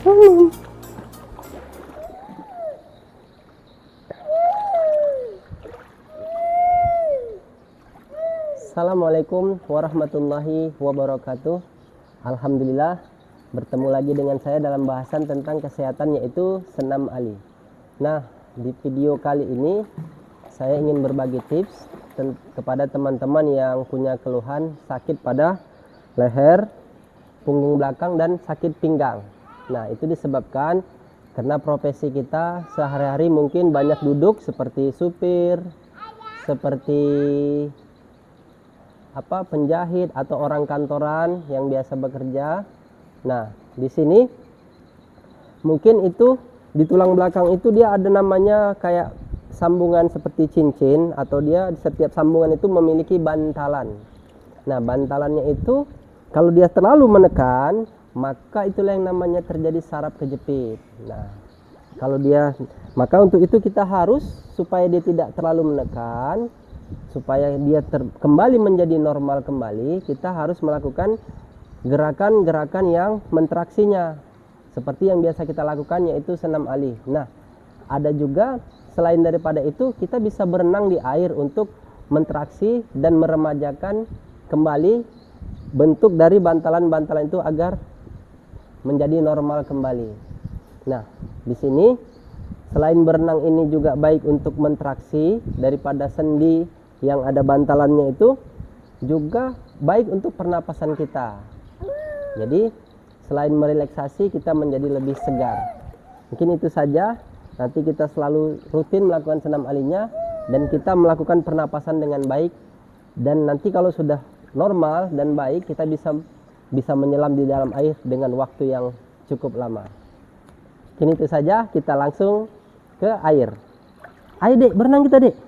Assalamualaikum warahmatullahi wabarakatuh. Alhamdulillah, bertemu lagi dengan saya dalam bahasan tentang kesehatan, yaitu senam ali. Nah, di video kali ini saya ingin berbagi tips kepada teman-teman yang punya keluhan sakit pada leher, punggung belakang, dan sakit pinggang. Nah, itu disebabkan karena profesi kita sehari-hari mungkin banyak duduk, seperti supir, seperti penjahit atau orang kantoran yang biasa bekerja. Nah, di sini mungkin itu di tulang belakang itu dia ada namanya kayak sambungan seperti cincin, atau dia setiap sambungan itu memiliki bantalan. Nah, bantalannya itu kalau dia terlalu menekan, maka itulah yang namanya terjadi saraf kejepit. Nah, maka untuk itu kita harus, supaya dia tidak terlalu menekan, supaya dia kembali menjadi normal kembali, kita harus melakukan gerakan-gerakan yang mentraksinya, seperti yang biasa kita lakukan, yaitu senam ali. Nah, ada juga selain daripada itu, kita bisa berenang di air untuk mentraksi dan meremajakan kembali bentuk dari bantalan-bantalan itu agar menjadi normal kembali. Nah, di sini selain berenang ini juga baik untuk mentraksi daripada sendi yang ada bantalannya itu, juga baik untuk pernapasan kita. Jadi selain merelaksasi, kita menjadi lebih segar. Mungkin itu saja. Nanti kita selalu rutin melakukan senam alinya, dan kita melakukan pernapasan dengan baik. Dan nanti kalau sudah normal dan baik, kita bisa menyelam di dalam air dengan waktu yang cukup lama. Mungkin itu saja. Kita langsung ke air. Ayo dek, berenang kita dek.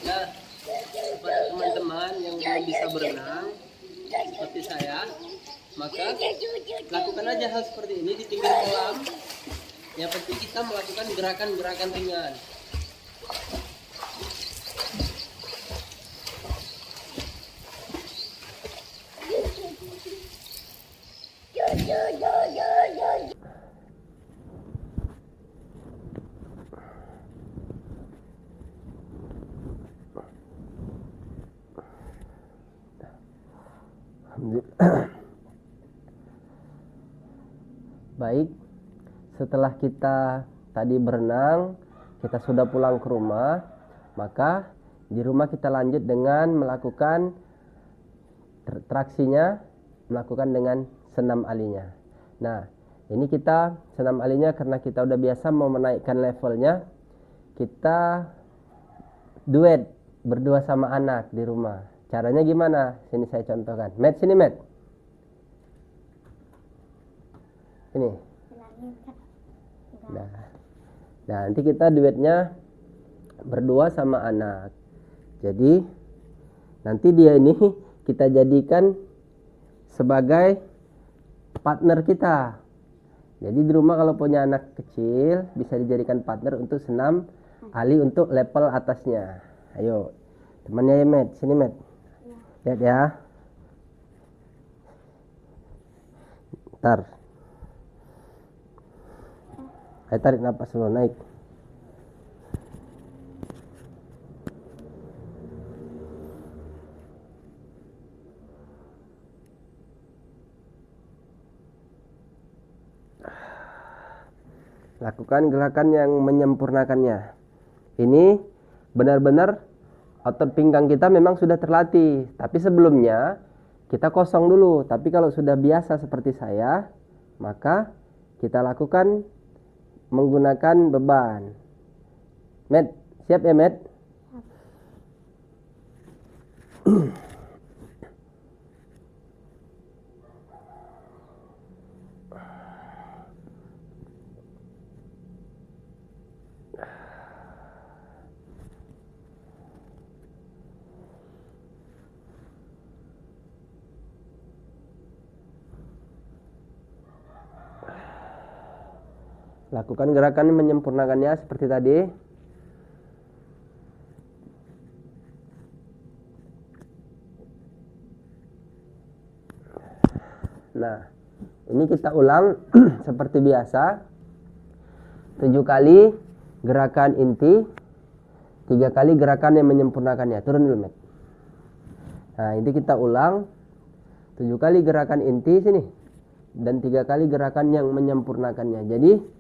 Nah, kepada teman-teman yang belum bisa berenang seperti saya, maka lakukan aja hal seperti ini di pinggir kolam. Yang penting kita melakukan gerakan-gerakan ringan. Baik, setelah kita tadi berenang, kita sudah pulang ke rumah, maka di rumah kita lanjut dengan melakukan traksinya, melakukan dengan senam alinya. Nah, ini kita senam alinya karena kita udah biasa mau menaikkan levelnya, kita duet berdua sama anak di rumah. Caranya gimana? Sini saya contohkan. Matt, sini Matt. Ini. Nah, nanti kita duetnya berdua sama anak. Jadi nanti dia ini kita jadikan sebagai partner kita. Jadi di rumah kalau punya anak kecil, bisa dijadikan partner untuk senam ali untuk level atasnya. Ayo, temannya ya Matt, sini Matt. Lihat ya. Ntar. Ayo tarik nafas dulu, naik. Lakukan gerakan yang menyempurnakannya. Ini benar-benar otot pinggang kita memang sudah terlatih, tapi sebelumnya kita kosong dulu. Tapi kalau sudah biasa seperti saya, maka kita lakukan menggunakan beban. Matt, siap ya Matt? Lakukan gerakan menyempurnakannya seperti tadi. Nah, ini kita ulang seperti biasa. 7 kali gerakan inti, 3 kali gerakan yang menyempurnakannya. Turun dulu, Met. Nah, ini kita ulang 7 kali gerakan inti sini dan 3 kali gerakan yang menyempurnakannya. Jadi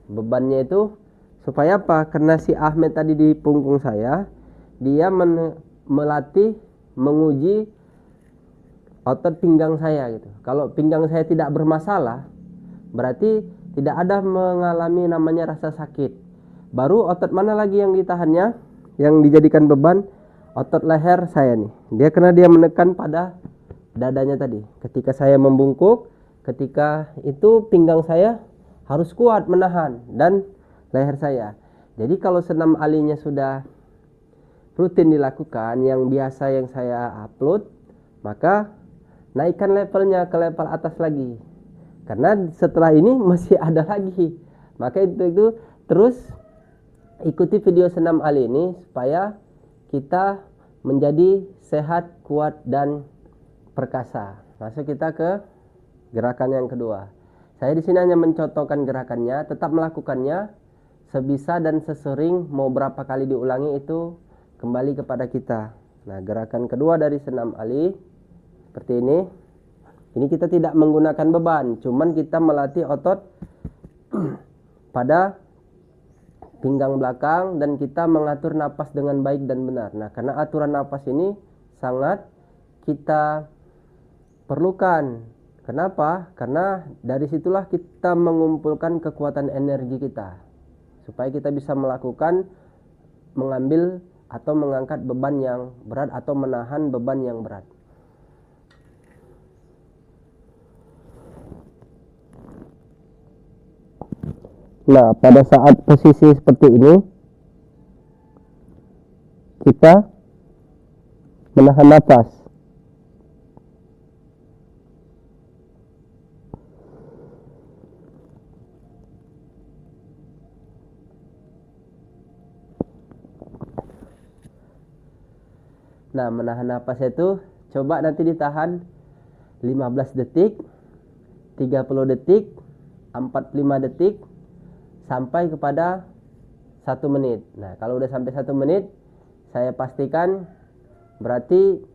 bebannya itu supaya apa? Karena si Ahmed tadi di punggung saya, dia melatih, menguji otot pinggang saya gitu. Kalau pinggang saya tidak bermasalah, berarti tidak ada mengalami namanya rasa sakit. Baru otot mana lagi yang ditahannya, yang dijadikan beban? Otot leher saya nih. Karena dia menekan pada dadanya tadi. Ketika saya membungkuk, ketika itu pinggang saya harus kuat menahan dan leher saya. Jadi kalau senam alinya sudah rutin dilakukan, yang biasa yang saya upload, maka naikkan levelnya ke level atas lagi. Karena setelah ini masih ada lagi. Maka itu terus ikuti video senam ali ini supaya kita menjadi sehat, kuat dan perkasa. Masuk kita ke gerakan yang kedua. Saya di sini hanya mencontohkan gerakannya, tetap melakukannya sebisa dan sesering, mau berapa kali diulangi itu kembali kepada kita. Nah, gerakan kedua dari senam ali seperti ini. Ini kita tidak menggunakan beban, cuman kita melatih otot pada pinggang belakang dan kita mengatur napas dengan baik dan benar. Nah, karena aturan napas ini sangat kita perlukan. Kenapa? Karena dari situlah kita mengumpulkan kekuatan energi kita supaya kita bisa melakukan, mengambil atau mengangkat beban yang berat atau menahan beban yang berat. Nah, pada saat posisi seperti ini kita menahan napas. Nah, menahan napas itu coba nanti ditahan 15 detik, 30 detik, 45 detik, sampai kepada 1 menit. Nah, kalau udah sampai 1 menit, saya pastikan berarti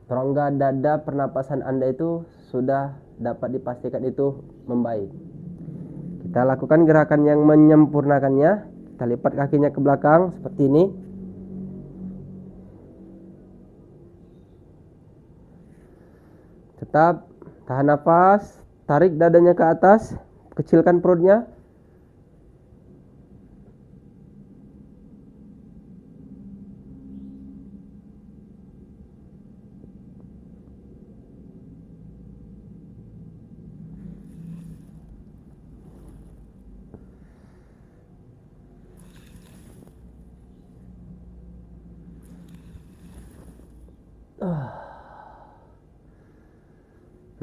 rongga dada pernapasan Anda itu sudah dapat dipastikan itu membaik. Kita lakukan gerakan yang menyempurnakannya. Kita lipat kakinya ke belakang seperti ini. Tetap tahan nafas, tarik dadanya ke atas, kecilkan perutnya.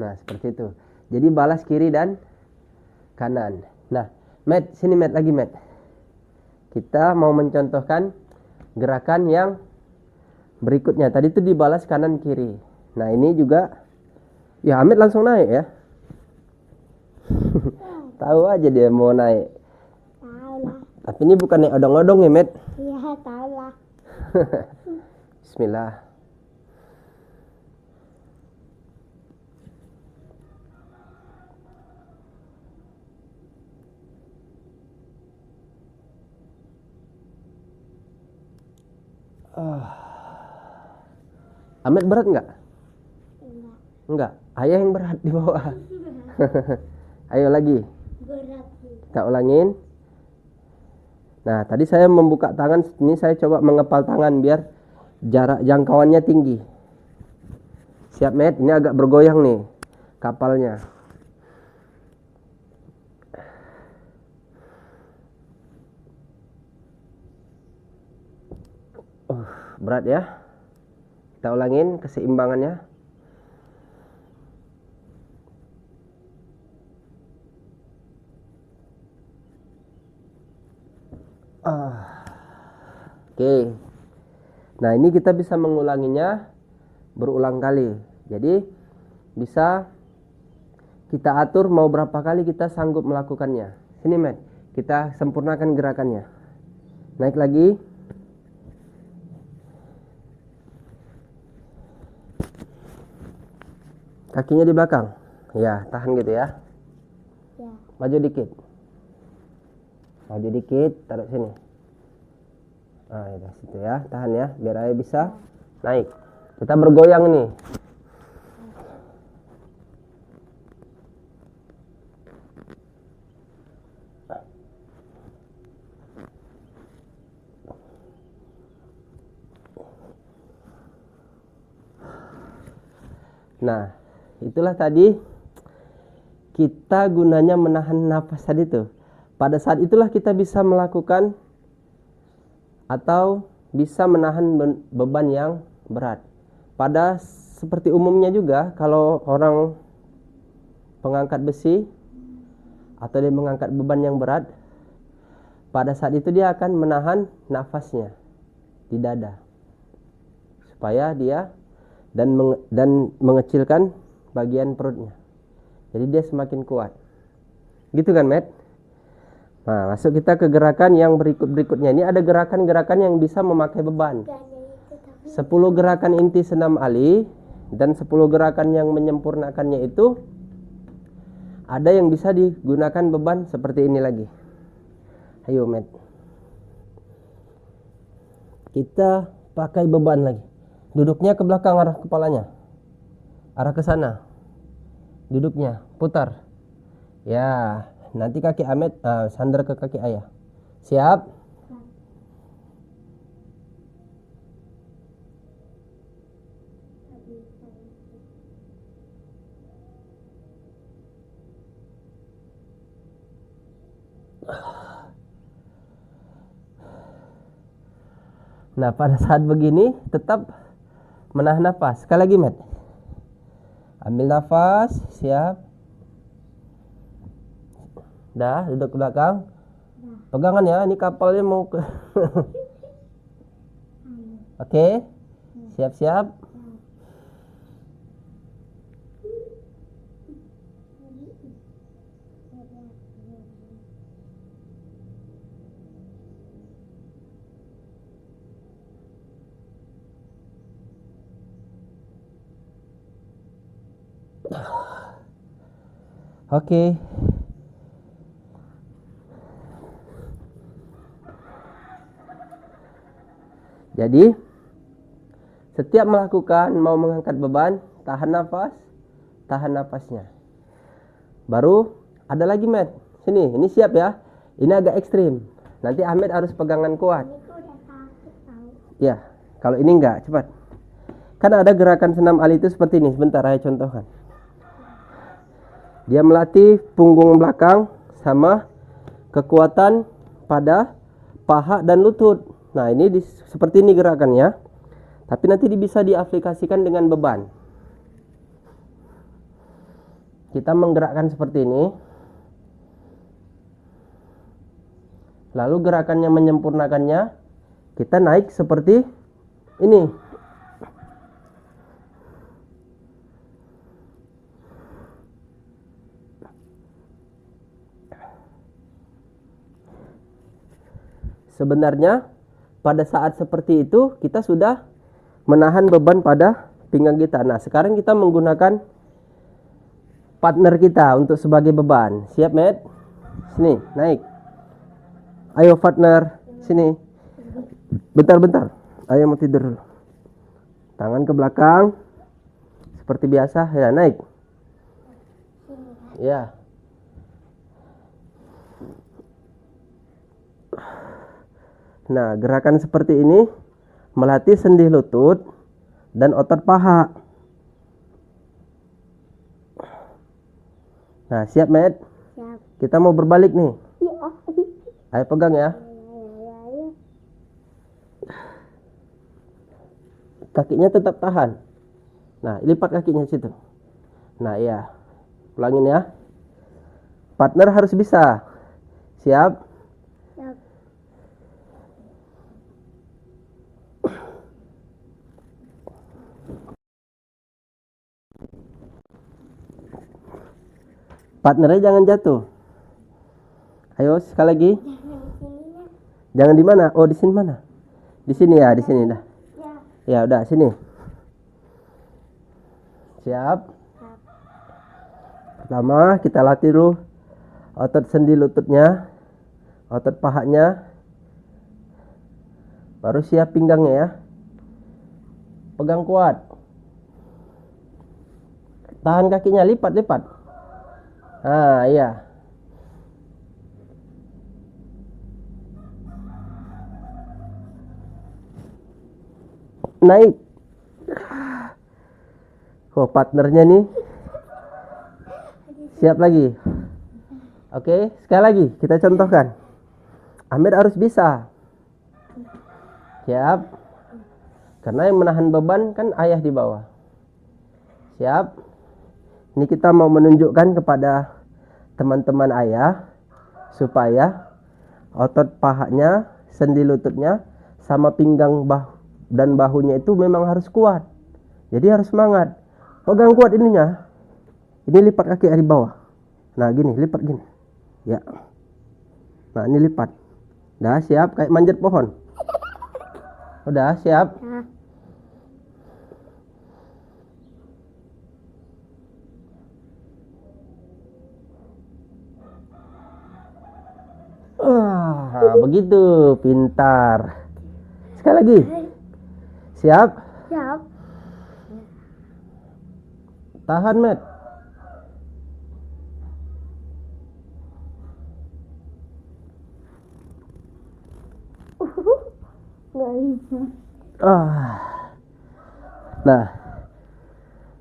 Nah, seperti itu. Jadi balas kiri dan kanan. Nah, Matt, sini Matt, lagi Matt. Kita mau mencontohkan gerakan yang berikutnya. Tadi itu dibalas kanan kiri. Nah, ini juga ya Amit langsung naik ya. Tahu aja dia mau naik. Tahu lah. Tapi ini bukan naik odong-odong ya, Matt. Iya, tahu lah. Bismillah. Amit berat enggak? Enggak. Enggak. Ayah yang berat di bawah. Ayo lagi. Berat. Kita ulangin. Nah, tadi saya membuka tangan, ini saya coba mengepal tangan biar jarak jangkauannya tinggi. Siap, Matt? Ini agak bergoyang nih kapalnya. berat ya. Kita ulangin keseimbangannya. Oke. Nah, ini kita bisa mengulanginya berulang kali. Jadi bisa kita atur mau berapa kali kita sanggup melakukannya. Sini, Matt. Kita sempurnakan gerakannya. Naik lagi. Kakinya di belakang. Ya, tahan gitu ya. Ya. Maju dikit. Maju dikit, taruh sini. Nah, ya, situ ya. Tahan ya, biar ayah bisa naik. Kita bergoyang nih. Nah, itulah tadi kita gunanya menahan nafas tadi tuh. Pada saat itulah kita bisa melakukan atau bisa menahan beban yang berat. Pada seperti umumnya juga kalau orang pengangkat besi atau dia mengangkat beban yang berat, pada saat itu dia akan menahan nafasnya di dada supaya dia dan mengecilkan bagian perutnya. Jadi dia semakin kuat. Gitu kan, Matt? Nah, masuk kita ke gerakan yang berikutnya. Ini ada gerakan-gerakan yang bisa memakai beban. 10 gerakan inti senam Ali dan 10 gerakan yang menyempurnakannya itu ada yang bisa digunakan beban seperti ini lagi. Ayo, Matt. Kita pakai beban lagi. Duduknya ke belakang arah kepalanya. Arah ke sana. Duduknya, putar. Ya, nanti kaki Ahmed sandar ke kaki ayah. Siap? Nah, pada saat begini tetap menahan nafas. Sekali lagi, Matt. Ambil nafas, siap. Dah, duduk ke belakang. Pegangan ya, ini kapalnya mau ke Oke. Siap-siap. Oke. Jadi setiap melakukan mau mengangkat beban, tahan nafasnya. Baru ada lagi, Matt. Sini, ini siap ya. Ini agak ekstrim. Nanti Ahmed harus pegangan kuat. Itu udah sakit tahu. Ya, kalau ini enggak, cepat. Kan ada gerakan senam Ali itu seperti ini. Sebentar, saya contohkan. Dia melatih punggung belakang sama kekuatan pada paha dan lutut. Nah, ini seperti ini gerakannya. Tapi nanti bisa diaplikasikan dengan beban. Kita menggerakkan seperti ini. Lalu gerakannya menyempurnakannya, kita naik seperti ini. Sebenarnya pada saat seperti itu kita sudah menahan beban pada pinggang kita. Nah, sekarang kita menggunakan partner kita untuk sebagai beban. Siap, Matt? Sini, naik. Ayo partner, sini. Bentar. Ayo mau tidur dulu. Tangan ke belakang. Seperti biasa, ya naik. Ya. Nah, gerakan seperti ini melatih sendi lutut dan otot paha. Nah, siap, Matt? Siap. Kita mau berbalik nih. Ya. Ayo pegang ya. kakinya tetap tahan. Nah, lipat kakinya situ. Nah, iya. Ulangin ya. Partner harus bisa. Siap? Siap. Partnernya jangan jatuh. Ayo sekali lagi. Jangan di sininya. Jangan di mana? Oh, di sini mana? Di sini ya, di sini dah. Ya. Ya, udah sini. Siap. Siap. Pertama, kita latih dulu otot sendi lututnya, otot pahanya. Baru siap pinggangnya ya. Pegang kuat. Tahan kakinya, lipat. Ah, iya. Naik. Oh, partnernya nih. Siap lagi. Oke, sekali lagi kita contohkan. Ahmed harus bisa. Siap. Karena yang menahan beban kan ayah di bawah. Siap. Ini kita mau menunjukkan kepada teman-teman ayah supaya otot pahanya, sendi lututnya, sama pinggang dan bahunya itu memang harus kuat. Jadi harus semangat. Pegang kuat ininya. Ini lipat kaki dari bawah. Nah, gini, lipat gini. Ya. Nah, ini lipat. Udah siap kayak manjat pohon. Udah siap. Ya. Nah, begitu, pintar. Sekali lagi. Siap? Siap. Tahan, Matt. Nggak bisa. Nah,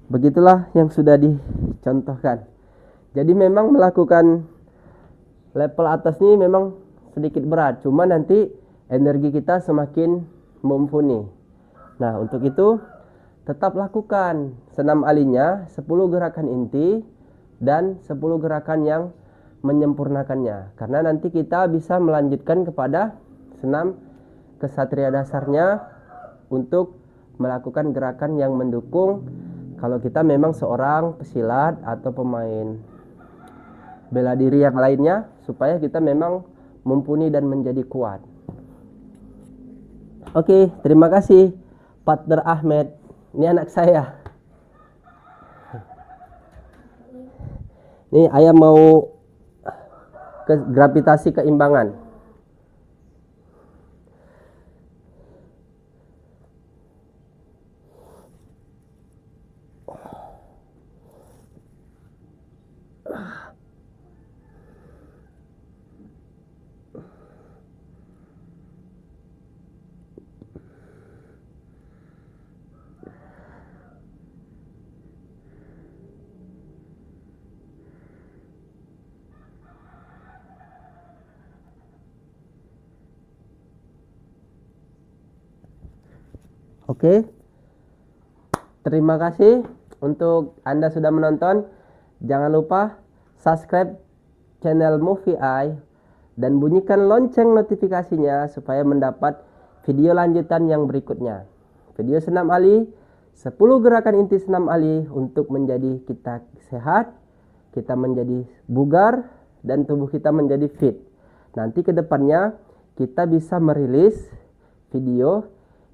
begitulah yang sudah dicontohkan. Jadi memang melakukan level atas ini memang sedikit berat, cuma nanti energi kita semakin mumpuni. Nah, untuk itu tetap lakukan senam alinya 10 gerakan inti dan 10 gerakan yang menyempurnakannya. Karena nanti kita bisa melanjutkan kepada senam kesatria dasarnya untuk melakukan gerakan yang mendukung kalau kita memang seorang pesilat atau pemain bela diri yang lainnya, supaya kita memang mumpuni dan menjadi kuat. Oke, terima kasih partner Ahmed. Ini anak saya. Nih, ayah mau ke gravitasi keimbangan. Oke. Terima kasih untuk Anda sudah menonton. Jangan lupa subscribe channel Movie Eye dan bunyikan lonceng notifikasinya supaya mendapat video lanjutan yang berikutnya. Video senam ali, 10 gerakan inti senam ali untuk menjadi kita sehat, kita menjadi bugar, dan tubuh kita menjadi fit. Nanti ke depannya kita bisa merilis video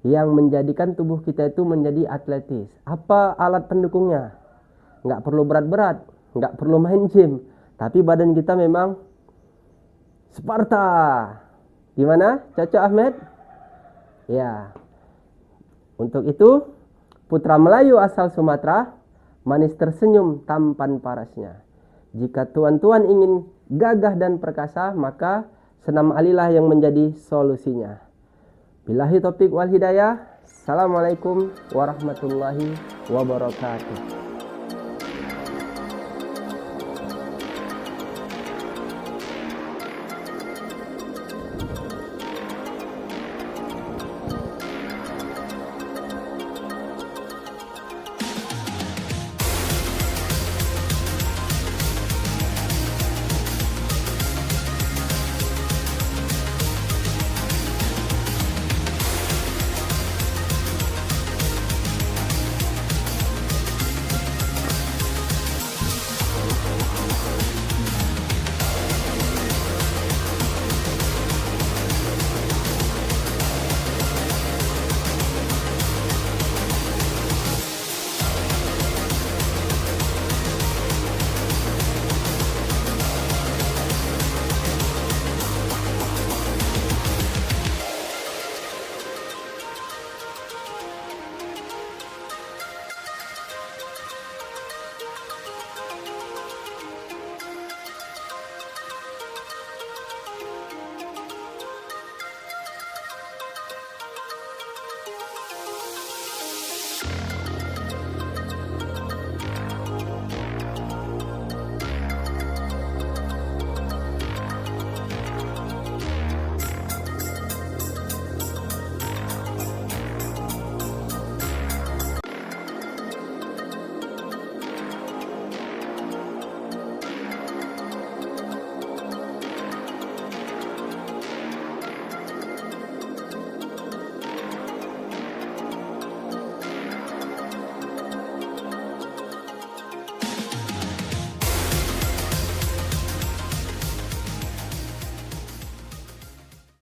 yang menjadikan tubuh kita itu menjadi atletis. Apa alat pendukungnya? Nggak perlu berat-berat, nggak perlu main gym, tapi badan kita memang Sparta. Gimana? Cocok Ahmed? Ya. Untuk itu, putra Melayu asal Sumatera, manis tersenyum tampan parasnya. Jika tuan-tuan ingin gagah dan perkasa, maka senam alilah yang menjadi solusinya. Billahi taufiq wal hidayah. Assalamualaikum warahmatullahi wabarakatuh.